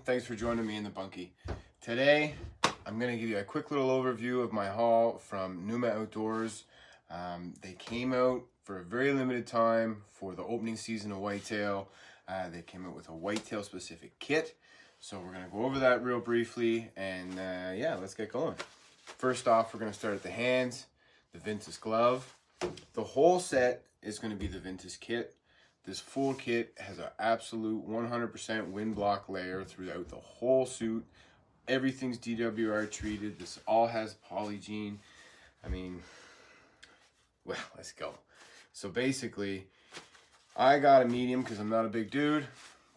Thanks for joining me in the bunkie. Today, I'm going to give you a quick little overview of my haul from Pnuma Outdoors. They came out for a very limited time for the opening season of whitetail. They came out with a whitetail specific kit. So we're going to go over that real briefly and yeah, let's get going. First off, we're going to start at the hands, the Ventus glove. The whole set is going to be the Ventus kit. This full kit has an absolute 100% wind block layer throughout the whole suit. Everything's DWR treated. This all has Polygene. I mean, well, let's go. So basically, I got a medium because I'm not a big dude.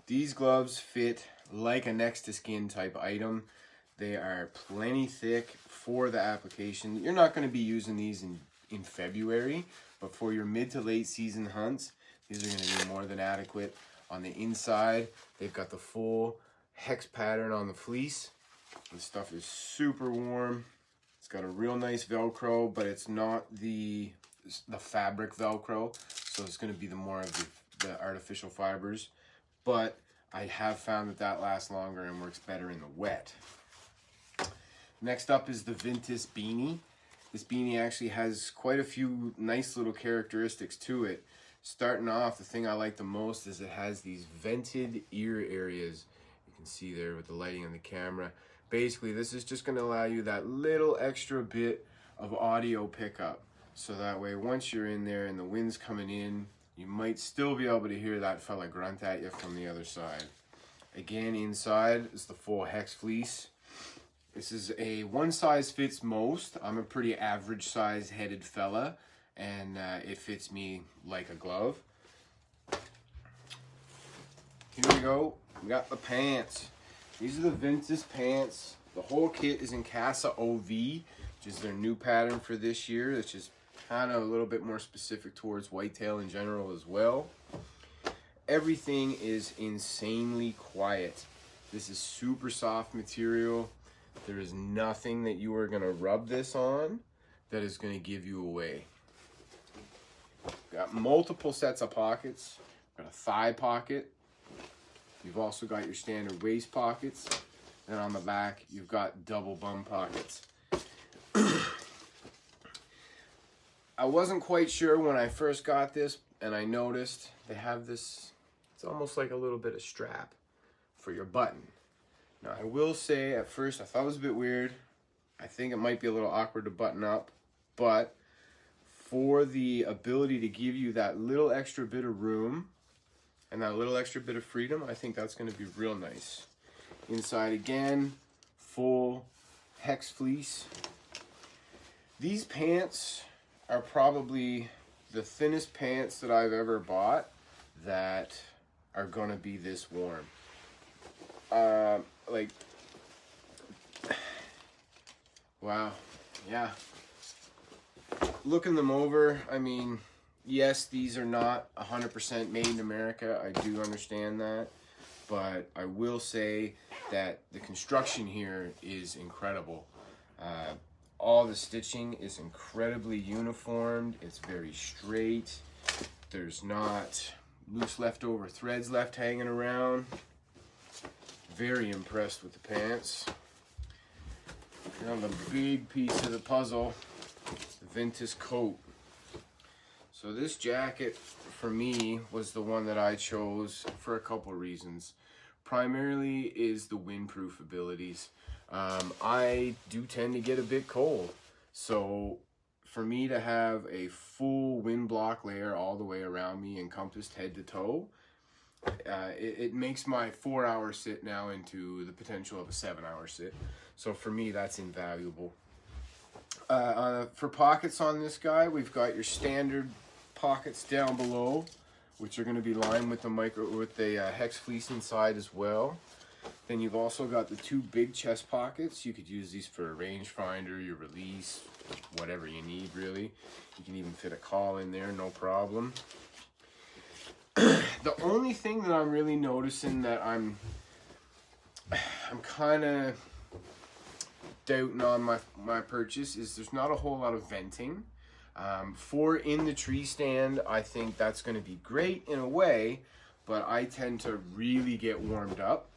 These gloves fit like a next to skin type item. They are plenty thick for the application. You're not going to be using these in February, but for your mid to late season hunts, these are going to be more than adequate. On the inside, they've got the full hex pattern on the fleece. This stuff is super warm. It's got a real nice Velcro, but it's not the fabric Velcro. So it's going to be the more of the artificial fibers. But I have found that lasts longer and works better in the wet. Next up is the Ventus beanie. This beanie actually has quite a few nice little characteristics to it. Starting off, the thing I like the most is it has these vented ear areas. You can see there with the lighting on the camera. Basically, this is just going to allow you that little extra bit of audio pickup. So that way, once you're in there and the wind's coming in, you might still be able to hear that fella grunt at you from the other side. Again, inside is the full hex fleece. This is a one size fits most. I'm a pretty average size headed fella, and it fits me like a glove. Here we go. We got the pants. These are the Ventus pants. The whole kit is in Casa OV, which is their new pattern for this year. It's just kind of a little bit more specific towards whitetail in general as well. Everything is insanely quiet. This is super soft material. There is nothing that you are going to rub this on that is going to give you away. Got multiple sets of pockets. Got a thigh pocket. You've also got your standard waist pockets. And on the back, you've got double bum pockets. I wasn't quite sure when I first got this, and I noticed they have this, it's almost like a little bit of strap for your button. Now, I will say, at first, I thought it was a bit weird. I think it might be a little awkward to button up, but for the ability to give you that little extra bit of room and that little extra bit of freedom, I think that's going to be real nice. Inside, again, full hex fleece. These pants are probably the thinnest pants that I've ever bought that are going to be this warm. Like, wow, yeah. Looking them over, I mean, yes, these are not 100% made in America. I do understand that, but I will say that the construction here is incredible. All the stitching is incredibly uniformed. It's very straight. There's not loose leftover threads left hanging around. Very impressed with the pants. Now the big piece of the puzzle, the Ventus coat. So this jacket for me was the one that I chose for a couple reasons. Primarily is the windproof abilities. I do tend to get a bit cold, so for me to have a full wind block layer all the way around me encompassed head to toe, it makes my 4-hour sit now into the potential of a 7-hour sit. So for me, that's invaluable. For pockets on this guy, we've got your standard pockets down below, which are going to be lined with the hex fleece inside as well. Then you've also got the two big chest pockets. You could use these for a rangefinder, your release, whatever you need really. You can even fit a call in there, no problem. The only thing that I'm really noticing that I'm kind of doubting on my purchase is there's not a whole lot of venting. For in the tree stand, I think that's going to be great in a way, but I tend to really get warmed up.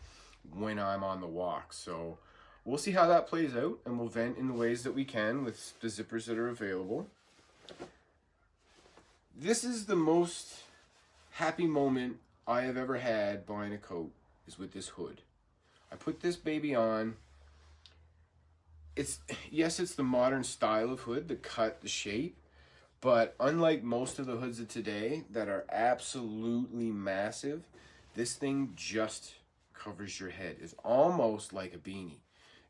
when I'm on the walk. So we'll see how that plays out, and we'll vent in the ways that we can with the zippers that are available. This is the most happy moment I have ever had buying a coat, is with this hood. I put this baby on. Yes, it's the modern style of hood, the cut, the shape, but unlike most of the hoods of today that are absolutely massive, this thing just covers your head. It's almost like a beanie.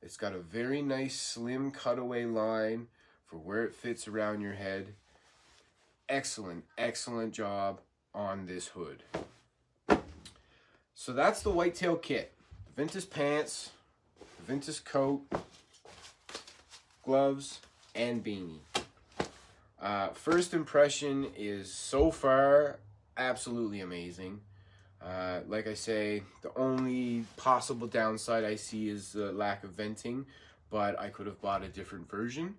It's got a very nice slim cutaway line for where it fits around your head. Excellent, excellent job on this hood. So that's the whitetail kit. The Ventus pants, the Ventus coat, gloves, and beanie. First impression is so far absolutely amazing. Like I say, the only possible downside I see is the lack of venting, but I could have bought a different version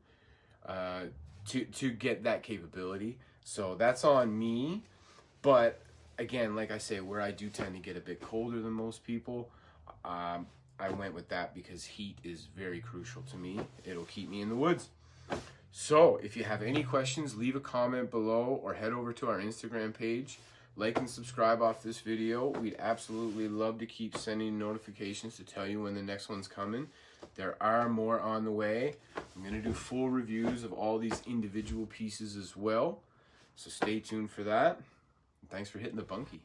to get that capability. So that's on me. But again, like I say, where I do tend to get a bit colder than most people, I went with that because heat is very crucial to me. It'll keep me in the woods. So if you have any questions, leave a comment below or head over to our Instagram page. Like and subscribe off this video. We'd absolutely love to keep sending notifications to tell you when the next one's coming. There are more on the way. I'm going to do full reviews of all these individual pieces as well. So stay tuned for that. Thanks for hitting the bunkie.